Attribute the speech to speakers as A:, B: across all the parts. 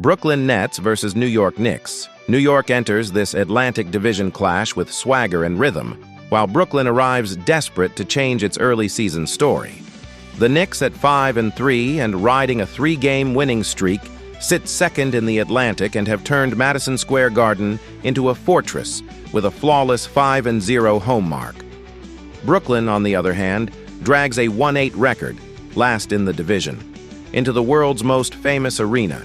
A: Brooklyn Nets versus New York Knicks. New York enters this Atlantic Division clash with swagger and rhythm, while Brooklyn arrives desperate to change its early season story. The Knicks at 5-3 and riding a 3-game winning streak sit second in the Atlantic and have turned Madison Square Garden into a fortress with a flawless 5-0 home mark. Brooklyn, on the other hand, drags a 1-8 record, last in the division, into the world's most famous arena,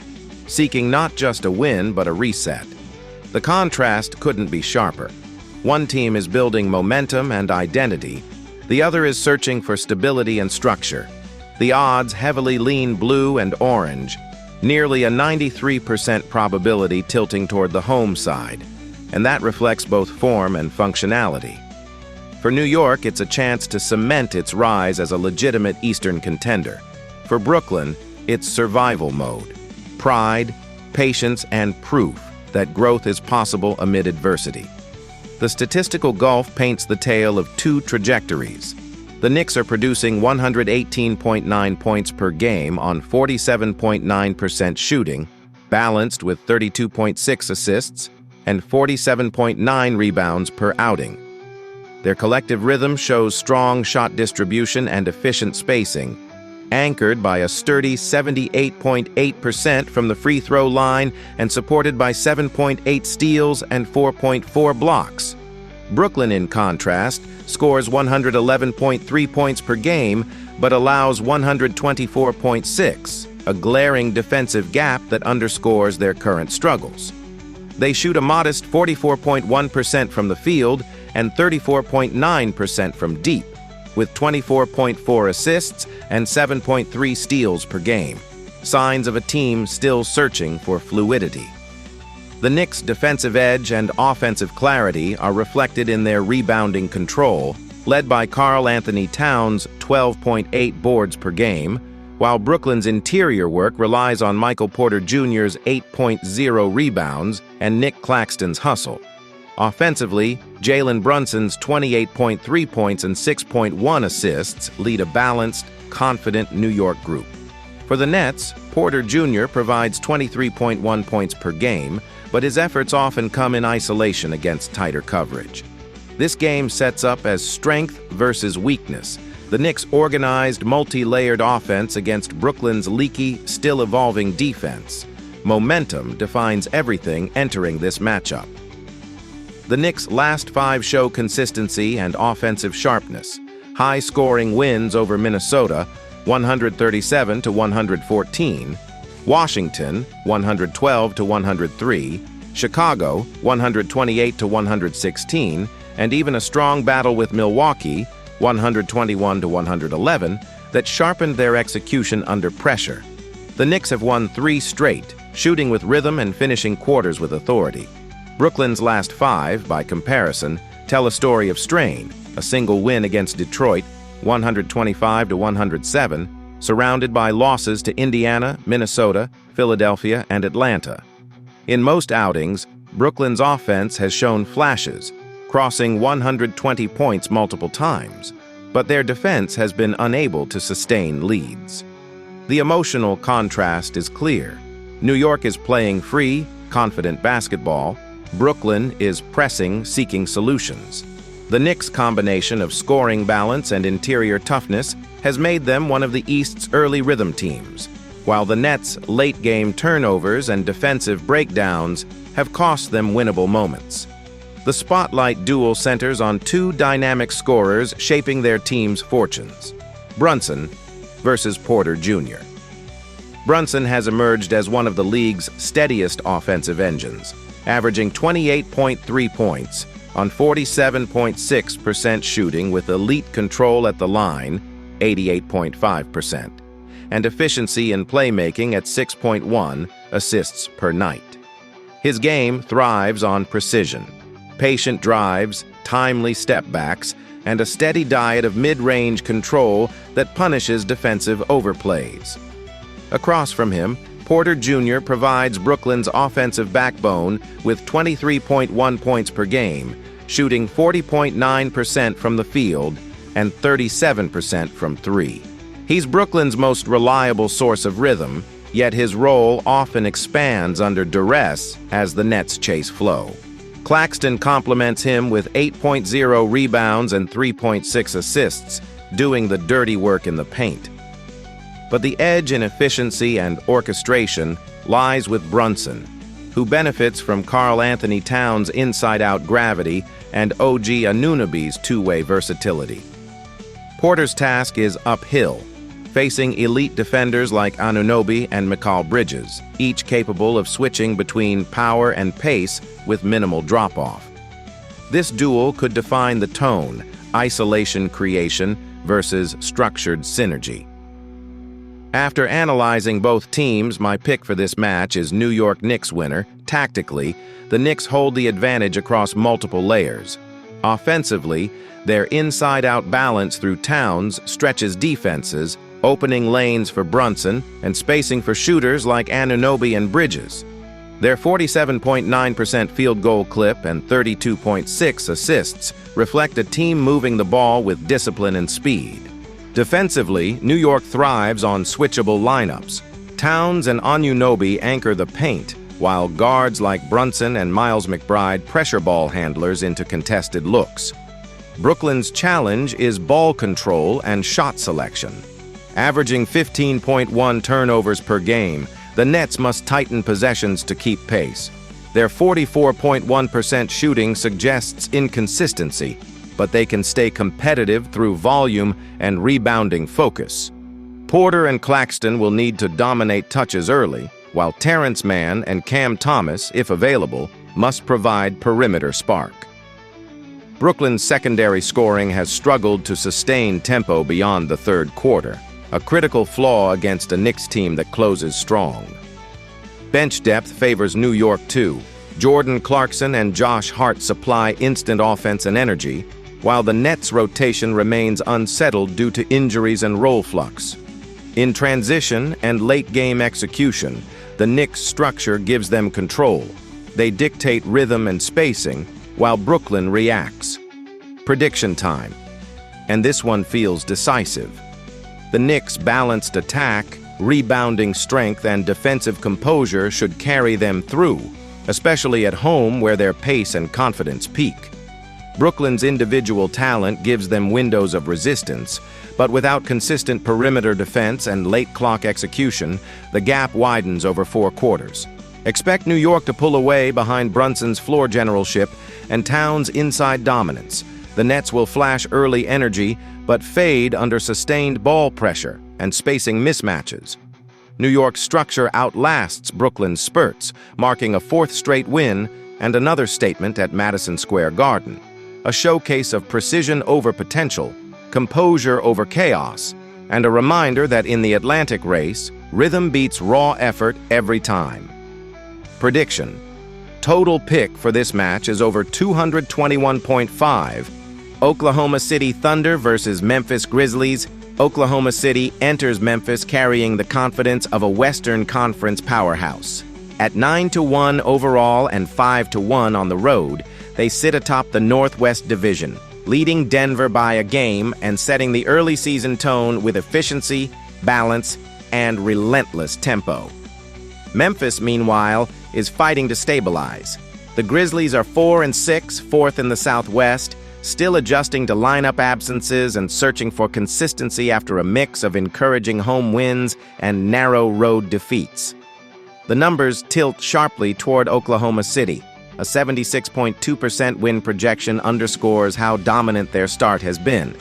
A: seeking not just a win but a reset. The contrast couldn't be sharper. One team is building momentum and identity, the other is searching for stability and structure. The odds heavily lean blue and orange, nearly a 93% probability tilting toward the home side, and that reflects both form and functionality. For New York, it's a chance to cement its rise as a legitimate Eastern contender. For Brooklyn, it's survival mode, pride, patience, and proof that growth is possible amid adversity. The statistical gulf paints the tale of two trajectories. The Knicks are producing 118.9 points per game on 47.9% shooting, balanced with 32.6 assists and 47.9 rebounds per outing. Their collective rhythm shows strong shot distribution and efficient spacing, anchored by a sturdy 78.8% from the free throw line and supported by 7.8 steals and 4.4 blocks. Brooklyn, in contrast, scores 111.3 points per game but allows 124.6, a glaring defensive gap that underscores their current struggles. They shoot a modest 44.1% from the field and 34.9% from deep, with 24.4 assists and 7.3 steals per game, signs of a team still searching for fluidity. The Knicks' defensive edge and offensive clarity are reflected in their rebounding control, led by Karl Anthony Towns' 12.8 boards per game, while Brooklyn's interior work relies on Michael Porter Jr.'s 8.0 rebounds and Nick Claxton's hustle. Offensively, Jalen Brunson's 28.3 points and 6.1 assists lead a balanced, confident New York group. For the Nets, Porter Jr. provides 23.1 points per game, but his efforts often come in isolation against tighter coverage. This game sets up as strength versus weakness, the Knicks' organized, multi-layered offense against Brooklyn's leaky, still-evolving defense. Momentum defines everything entering this matchup. The Knicks' last 5 show consistency and offensive sharpness. High-scoring wins over Minnesota, 137-114, Washington, 112-103, Chicago, 128-116, and even a strong battle with Milwaukee, 121-111, that sharpened their execution under pressure. The Knicks have won 3 straight, shooting with rhythm and finishing quarters with authority. Brooklyn's last 5, by comparison, tell a story of strain, a single win against Detroit, 125-107, surrounded by losses to Indiana, Minnesota, Philadelphia, and Atlanta. In most outings, Brooklyn's offense has shown flashes, crossing 120 points multiple times, but their defense has been unable to sustain leads. The emotional contrast is clear. New York is playing free, confident basketball. Brooklyn is pressing, seeking solutions. The Knicks' combination of scoring balance and interior toughness has made them one of the East's early rhythm teams, while the Nets' late-game turnovers and defensive breakdowns have cost them winnable moments. The spotlight duel centers on 2 dynamic scorers shaping their team's fortunes: Brunson versus Porter Jr. Brunson has emerged as one of the league's steadiest offensive engines, averaging 28.3 points on 47.6% shooting with elite control at the line, 88.5%, and efficiency in playmaking at 6.1 assists per night. His game thrives on precision, patient drives, timely step-backs, and a steady diet of mid-range control that punishes defensive overplays. Across from him, Porter Jr. provides Brooklyn's offensive backbone with 23.1 points per game, shooting 40.9% from the field and 37% from 3. He's Brooklyn's most reliable source of rhythm, yet his role often expands under duress as the Nets chase flow. Claxton complements him with 8.0 rebounds and 3.6 assists, doing the dirty work in the paint. But the edge in efficiency and orchestration lies with Brunson, who benefits from Karl Anthony Towns' inside-out gravity and OG Anunoby's two-way versatility. Porter's task is uphill, facing elite defenders like Anunoby and Mikal Bridges, each capable of switching between power and pace with minimal drop-off. This duel could define the tone, isolation creation versus structured synergy. After analyzing both teams, my pick for this match is New York Knicks winner. Tactically, the Knicks hold the advantage across multiple layers. Offensively, their inside-out balance through Towns stretches defenses, opening lanes for Brunson and spacing for shooters like Anunoby and Bridges. Their 47.9% field goal clip and 32.6 assists reflect a team moving the ball with discipline and speed. Defensively, New York thrives on switchable lineups. Towns and Anunoby anchor the paint, while guards like Brunson and Miles McBride pressure ball handlers into contested looks. Brooklyn's challenge is ball control and shot selection. Averaging 15.1 turnovers per game, the Nets must tighten possessions to keep pace. Their 44.1% shooting suggests inconsistency, but they can stay competitive through volume and rebounding focus. Porter and Claxton will need to dominate touches early, while Terrence Mann and Cam Thomas, if available, must provide perimeter spark. Brooklyn's secondary scoring has struggled to sustain tempo beyond the third quarter, a critical flaw against a Knicks team that closes strong. Bench depth favors New York too. Jordan Clarkson and Josh Hart supply instant offense and energy, while the Nets' rotation remains unsettled due to injuries and role flux. In transition and late-game execution, the Knicks' structure gives them control. They dictate rhythm and spacing, while Brooklyn reacts. Prediction time. And this one feels decisive. The Knicks' balanced attack, rebounding strength, and defensive composure should carry them through, especially at home where their pace and confidence peak. Brooklyn's individual talent gives them windows of resistance, but without consistent perimeter defense and late-clock execution, the gap widens over 4 quarters. Expect New York to pull away behind Brunson's floor generalship and Towns' inside dominance. The Nets will flash early energy, but fade under sustained ball pressure and spacing mismatches. New York's structure outlasts Brooklyn's spurts, marking a 4th straight win and another statement at Madison Square Garden. A showcase of precision over potential, composure over chaos, and a reminder that in the Atlantic race, rhythm beats raw effort every time. Prediction. Total pick for this match is over 221.5. Oklahoma City Thunder versus Memphis Grizzlies. Oklahoma City enters Memphis carrying the confidence of a Western Conference powerhouse. At 9-1 overall and 5-1 on the road, they sit atop the Northwest Division, leading Denver by a game and setting the early season tone with efficiency, balance, and relentless tempo. Memphis, meanwhile, is fighting to stabilize. The Grizzlies are 4-6, 4th in the Southwest, still adjusting to lineup absences and searching for consistency after a mix of encouraging home wins and narrow road defeats. The numbers tilt sharply toward Oklahoma City. A 76.2% win projection underscores how dominant their start has been,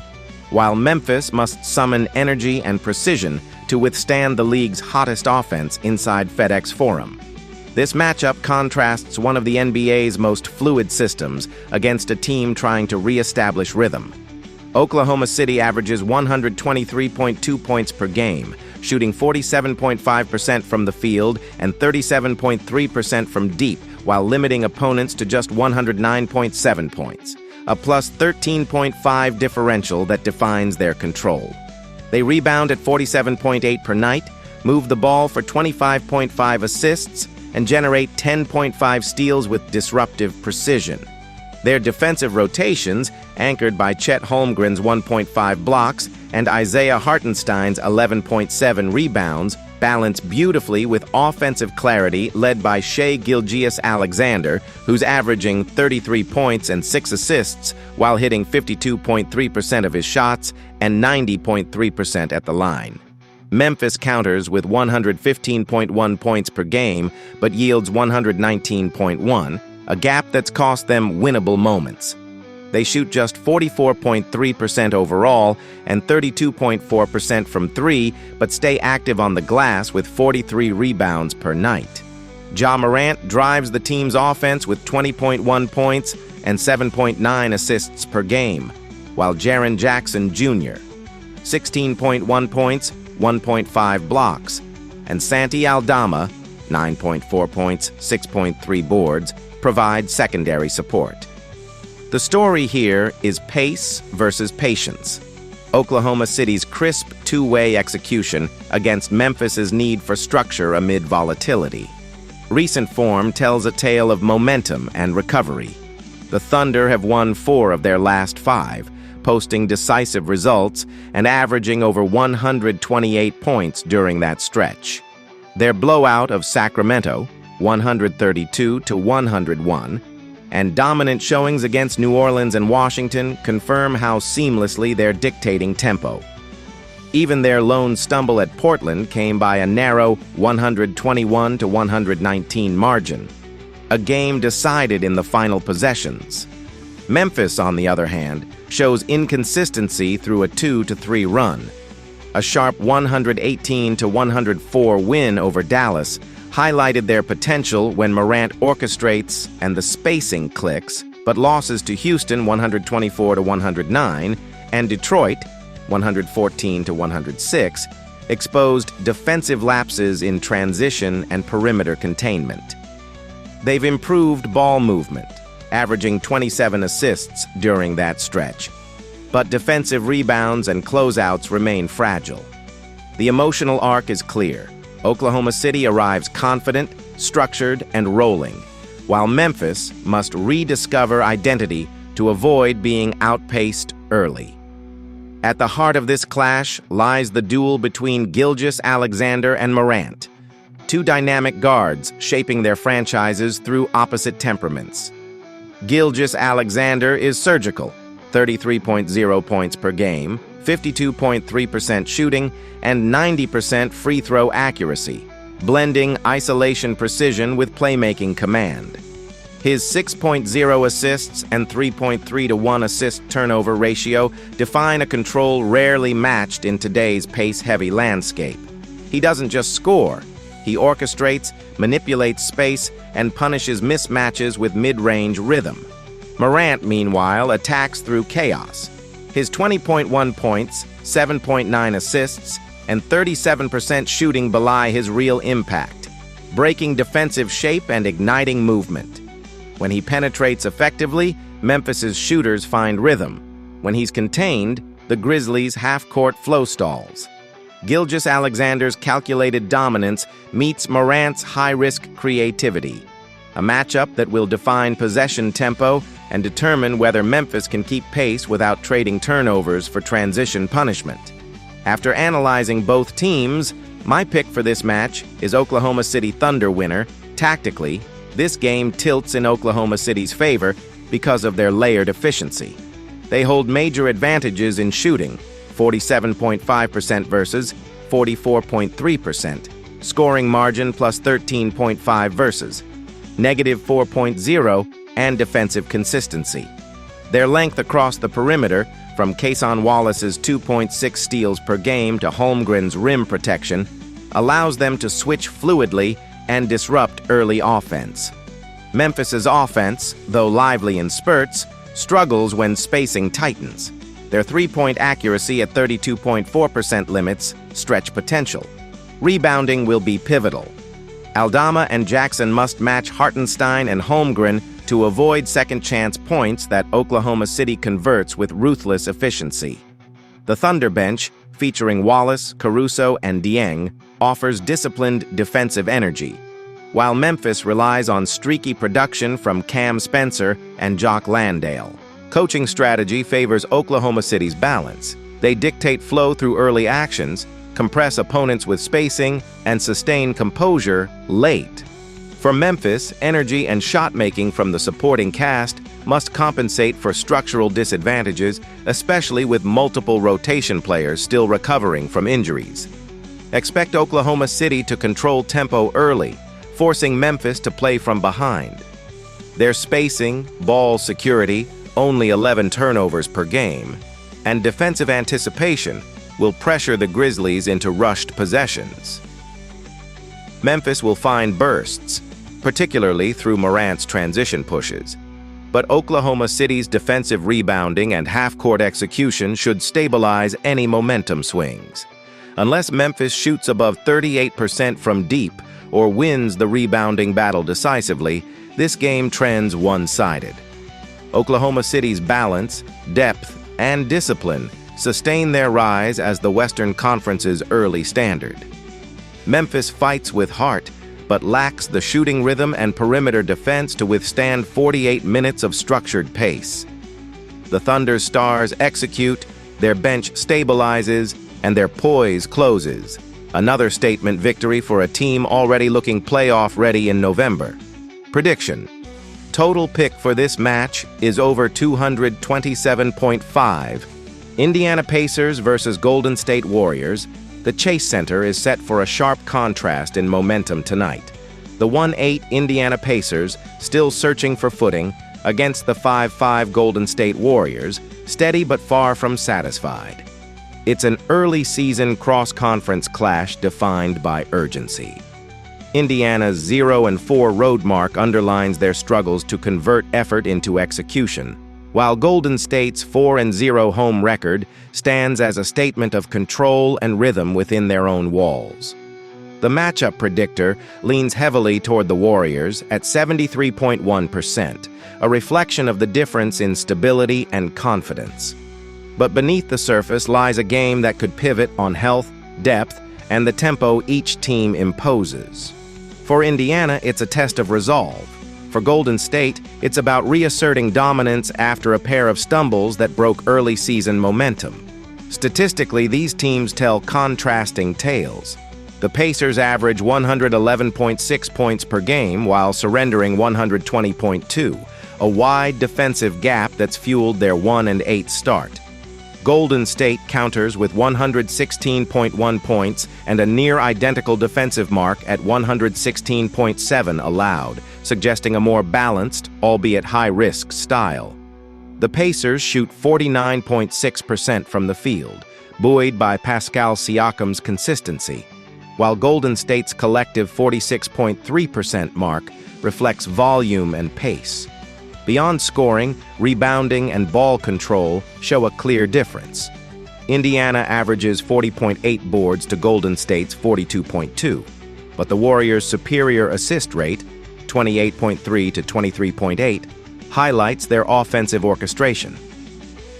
A: while Memphis must summon energy and precision to withstand the league's hottest offense inside FedEx Forum. This matchup contrasts one of the NBA's most fluid systems against a team trying to re-establish rhythm. Oklahoma City averages 123.2 points per game, shooting 47.5% from the field and 37.3% from deep, while limiting opponents to just 109.7 points, a plus 13.5 differential that defines their control. They rebound at 47.8 per night, move the ball for 25.5 assists, and generate 10.5 steals with disruptive precision. Their defensive rotations, anchored by Chet Holmgren's 1.5 blocks and Isaiah Hartenstein's 11.7 rebounds, balance beautifully with offensive clarity led by Shai Gilgeous-Alexander, who's averaging 33 points and 6 assists while hitting 52.3% of his shots and 90.3% at the line. Memphis counters with 115.1 points per game but yields 119.1, a gap that's cost them winnable moments. They shoot just 44.3% overall and 32.4% from three, but stay active on the glass with 43 rebounds per night. Ja Morant drives the team's offense with 20.1 points and 7.9 assists per game, while Jaren Jackson Jr. 16.1 points, 1.5 blocks, and Santi Aldama 9.4 points, 6.3 boards provide secondary support. The story here is pace versus patience. Oklahoma City's crisp two-way execution against Memphis's need for structure amid volatility. Recent form tells a tale of momentum and recovery. The Thunder have won 4 of their last 5, posting decisive results and averaging over 128 points during that stretch. Their blowout of Sacramento, 132-101, and dominant showings against New Orleans and Washington confirm how seamlessly they're dictating tempo. Even their lone stumble at Portland came by a narrow 121-119 margin, a game decided in the final possessions. Memphis, on the other hand, shows inconsistency through a 2-3 run. A sharp 118-104 win over Dallas highlighted their potential when Morant orchestrates and the spacing clicks, but losses to Houston 124-109 and Detroit 114-106 exposed defensive lapses in transition and perimeter containment. They've improved ball movement, averaging 27 assists during that stretch, but defensive rebounds and closeouts remain fragile. The emotional arc is clear. Oklahoma City arrives confident, structured, and rolling, while Memphis must rediscover identity to avoid being outpaced early. At the heart of this clash lies the duel between Gilgeous-Alexander and Morant, two dynamic guards shaping their franchises through opposite temperaments. Gilgeous-Alexander is surgical, 33.0 points per game, 52.3% shooting, and 90% free throw accuracy, blending isolation precision with playmaking command. His 6.0 assists and 3.3-to-1 assist-turnover ratio define a control rarely matched in today's pace-heavy landscape. He doesn't just score, he orchestrates, manipulates space, and punishes mismatches with mid-range rhythm. Morant, meanwhile, attacks through chaos. His 20.1 points, 7.9 assists, and 37% shooting belie his real impact, breaking defensive shape and igniting movement. When he penetrates effectively, Memphis's shooters find rhythm. When he's contained, the Grizzlies' half-court flow stalls. Gilgeous-Alexander's calculated dominance meets Morant's high-risk creativity, a matchup that will define possession tempo and determine whether Memphis can keep pace without trading turnovers for transition punishment. After analyzing both teams, my pick for this match is Oklahoma City Thunder winner. Tactically, this game tilts in Oklahoma City's favor because of their layered efficiency. They hold major advantages in shooting, 47.5% versus 44.3%, scoring margin plus 13.5 versus negative 4.0, and defensive consistency. Their length across the perimeter, from Cason Wallace's 2.6 steals per game to Holmgren's rim protection, allows them to switch fluidly and disrupt early offense. Memphis's offense, though lively in spurts, struggles when spacing tightens. Their three-point accuracy at 32.4% limits stretch potential. Rebounding will be pivotal. Aldama and Jackson must match Hartenstein and Holmgren to avoid second-chance points that Oklahoma City converts with ruthless efficiency. The Thunder bench, featuring Wallace, Caruso, and Dieng, offers disciplined defensive energy, while Memphis relies on streaky production from Cam Spencer and Jock Landale. Coaching strategy favors Oklahoma City's balance. They dictate flow through early actions, compress opponents with spacing, and sustain composure late. For Memphis, energy and shot-making from the supporting cast must compensate for structural disadvantages, especially with multiple rotation players still recovering from injuries. Expect Oklahoma City to control tempo early, forcing Memphis to play from behind. Their spacing, ball security, only 11 turnovers per game, and defensive anticipation will pressure the Grizzlies into rushed possessions. Memphis will find bursts, particularly through Morant's transition pushes. But Oklahoma City's defensive rebounding and half-court execution should stabilize any momentum swings. Unless Memphis shoots above 38% from deep or wins the rebounding battle decisively, this game trends one-sided. Oklahoma City's balance, depth, and discipline sustain their rise as the Western Conference's early standard. Memphis fights with heart, but lacks the shooting rhythm and perimeter defense to withstand 48 minutes of structured pace. The Thunder's stars execute, their bench stabilizes, and their poise closes. Another statement victory for a team already looking playoff-ready in November. Prediction: total pick for this match is over 227.5. Indiana Pacers versus Golden State Warriors. The Chase Center is set for a sharp contrast in momentum tonight. The 1-8 Indiana Pacers, still searching for footing, against the 5-5 Golden State Warriors, steady but far from satisfied. It's an early-season cross-conference clash defined by urgency. Indiana's 0-4 road mark underlines their struggles to convert effort into execution, while Golden State's 4-0 home record stands as a statement of control and rhythm within their own walls. The matchup predictor leans heavily toward the Warriors at 73.1%, a reflection of the difference in stability and confidence. But beneath the surface lies a game that could pivot on health, depth, and the tempo each team imposes. For Indiana, it's a test of resolve. For Golden State, it's about reasserting dominance after a pair of stumbles that broke early season momentum. Statistically, these teams tell contrasting tales. The Pacers average 111.6 points per game while surrendering 120.2, a wide defensive gap that's fueled their 1-8 start. Golden State counters with 116.1 points and a near-identical defensive mark at 116.7 allowed, suggesting a more balanced, albeit high-risk style. The Pacers shoot 49.6% from the field, buoyed by Pascal Siakam's consistency, while Golden State's collective 46.3% mark reflects volume and pace. Beyond scoring, rebounding, and ball control show a clear difference. Indiana averages 40.8 boards to Golden State's 42.2, but the Warriors' superior assist rate, 28.3 to 23.8, highlights their offensive orchestration.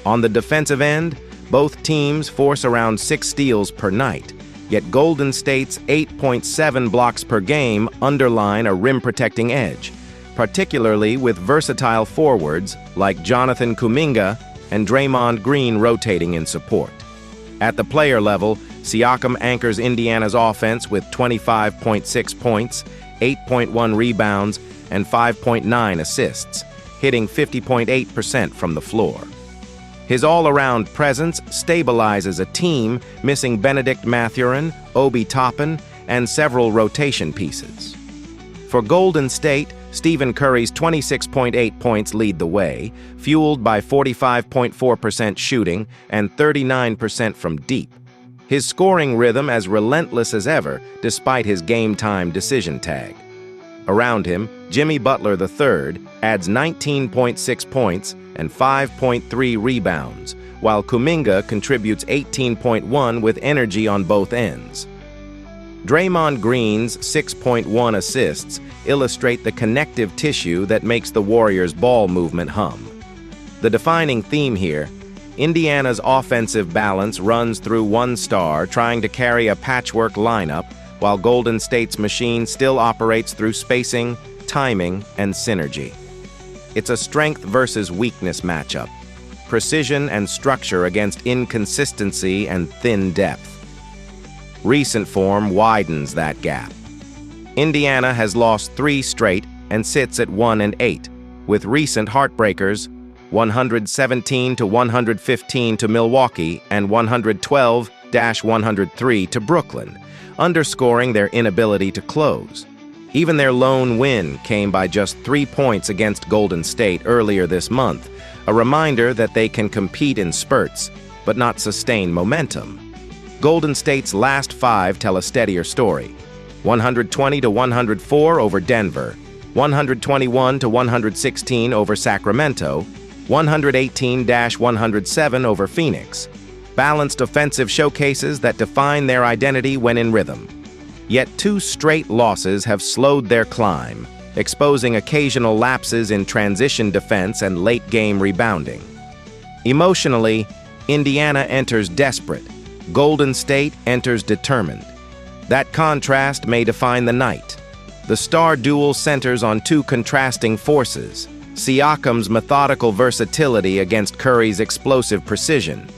A: On the defensive end, both teams force around 6 steals per night, yet Golden State's 8.7 blocks per game underline a rim-protecting edge, particularly with versatile forwards like Jonathan Kuminga and Draymond Green rotating in support. At the player level, Siakam anchors Indiana's offense with 25.6 points, 8.1 rebounds, and 5.9 assists, hitting 50.8% from the floor. His all-around presence stabilizes a team missing Benedict Mathurin, Obi Toppin, and several rotation pieces. For Golden State, Stephen Curry's 26.8 points lead the way, fueled by 45.4% shooting and 39% from deep. His scoring rhythm as relentless as ever, despite his game-time decision tag. Around him, Jimmy Butler III adds 19.6 points and 5.3 rebounds, while Kuminga contributes 18.1 with energy on both ends. Draymond Green's 6.1 assists illustrate the connective tissue that makes the Warriors' ball movement hum. The defining theme here, Indiana's offensive balance runs through one star trying to carry a patchwork lineup, while Golden State's machine still operates through spacing, timing, and synergy. It's a strength versus weakness matchup, precision and structure against inconsistency and thin depth. Recent form widens that gap. Indiana has lost 3 straight and sits at 1-8, with recent heartbreakers 117-115 to Milwaukee and 112-103 to Brooklyn, underscoring their inability to close. Even their lone win came by just 3 points against Golden State earlier this month, a reminder that they can compete in spurts, but not sustain momentum. Golden State's last 5 tell a steadier story. 120-104 over Denver, 121-116 over Sacramento, 118-107 over Phoenix. Balanced offensive showcases that define their identity when in rhythm. Yet 2 straight losses have slowed their climb, exposing occasional lapses in transition defense and late-game rebounding. Emotionally, Indiana enters desperate. Golden State enters determined. That contrast may define the night. The star duel centers on 2 contrasting forces: Siakam's methodical versatility against Curry's explosive precision.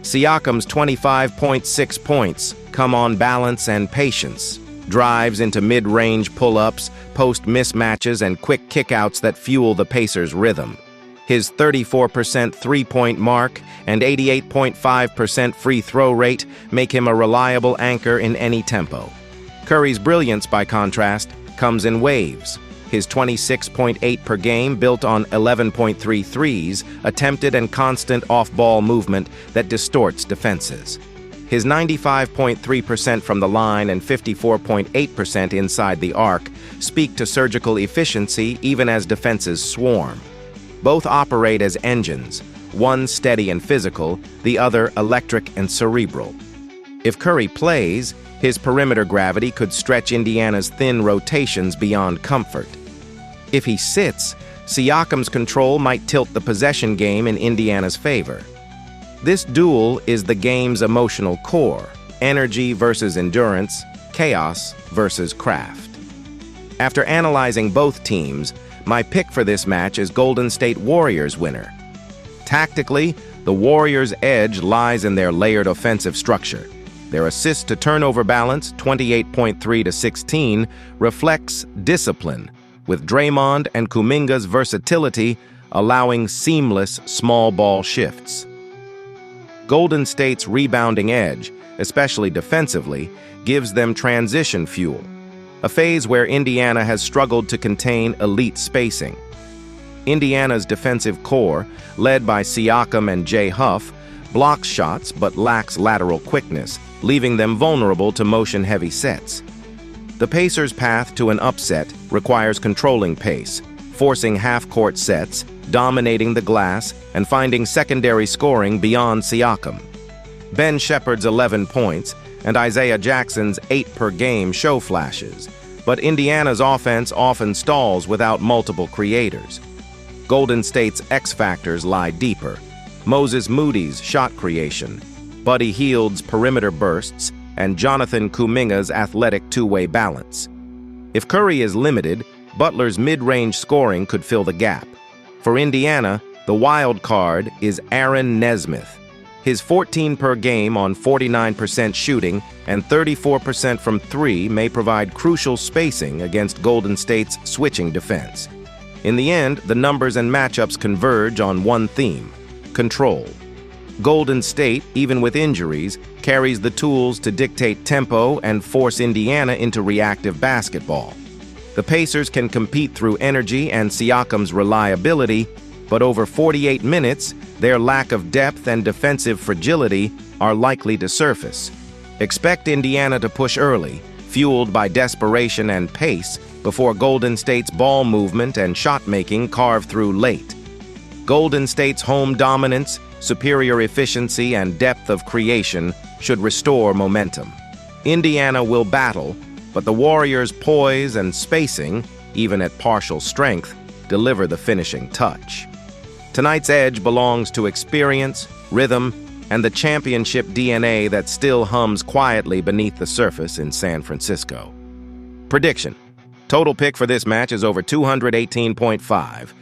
A: Siakam's 25.6 points come on balance and patience, drives into mid-range pull-ups, post mismatches, and quick kickouts that fuel the Pacers' rhythm. His 34% three-point mark and 88.5% free throw rate make him a reliable anchor in any tempo. Curry's brilliance, by contrast, comes in waves. His 26.8 per game built on 11.3 threes, attempted and constant off-ball movement that distorts defenses. His 95.3% from the line and 54.8% inside the arc speak to surgical efficiency even as defenses swarm. Both operate as engines, one steady and physical, the other electric and cerebral. If Curry plays, his perimeter gravity could stretch Indiana's thin rotations beyond comfort. If he sits, Siakam's control might tilt the possession game in Indiana's favor. This duel is the game's emotional core: energy versus endurance, chaos versus craft. After analyzing both teams, my pick for this match is Golden State Warriors winner. Tactically, the Warriors' edge lies in their layered offensive structure. Their assist-to-turnover balance, 28.3-16, reflects discipline, with Draymond and Kuminga's versatility allowing seamless small ball shifts. Golden State's rebounding edge, especially defensively, gives them transition fuel, a phase where Indiana has struggled to contain elite spacing. Indiana's defensive core, led by Siakam and Jay Huff, blocks shots but lacks lateral quickness, leaving them vulnerable to motion-heavy sets. The Pacers' path to an upset requires controlling pace, forcing half-court sets, dominating the glass, and finding secondary scoring beyond Siakam. Ben Shepherd's 11 points and Isaiah Jackson's 8 per game show flashes, but Indiana's offense often stalls without multiple creators. Golden State's X-factors lie deeper: Moses Moody's shot creation, Buddy Hield's perimeter bursts, and Jonathan Kuminga's athletic two-way balance. If Curry is limited, Butler's mid-range scoring could fill the gap. For Indiana, the wild card is Aaron Nesmith. His 14 per game on 49% shooting and 34% from 3 may provide crucial spacing against Golden State's switching defense. In the end, the numbers and matchups converge on one theme: control. Golden State, even with injuries, carries the tools to dictate tempo and force Indiana into reactive basketball. The Pacers can compete through energy and Siakam's reliability, but over 48 minutes, their lack of depth and defensive fragility are likely to surface. Expect Indiana to push early, fueled by desperation and pace, before Golden State's ball movement and shot-making carve through late. Golden State's home dominance, superior efficiency, and depth of creation should restore momentum. Indiana will battle, but the Warriors' poise and spacing, even at partial strength, deliver the finishing touch. Tonight's edge belongs to experience, rhythm, and the championship DNA that still hums quietly beneath the surface in San Francisco. Prediction: total pick for this match is over 218.5.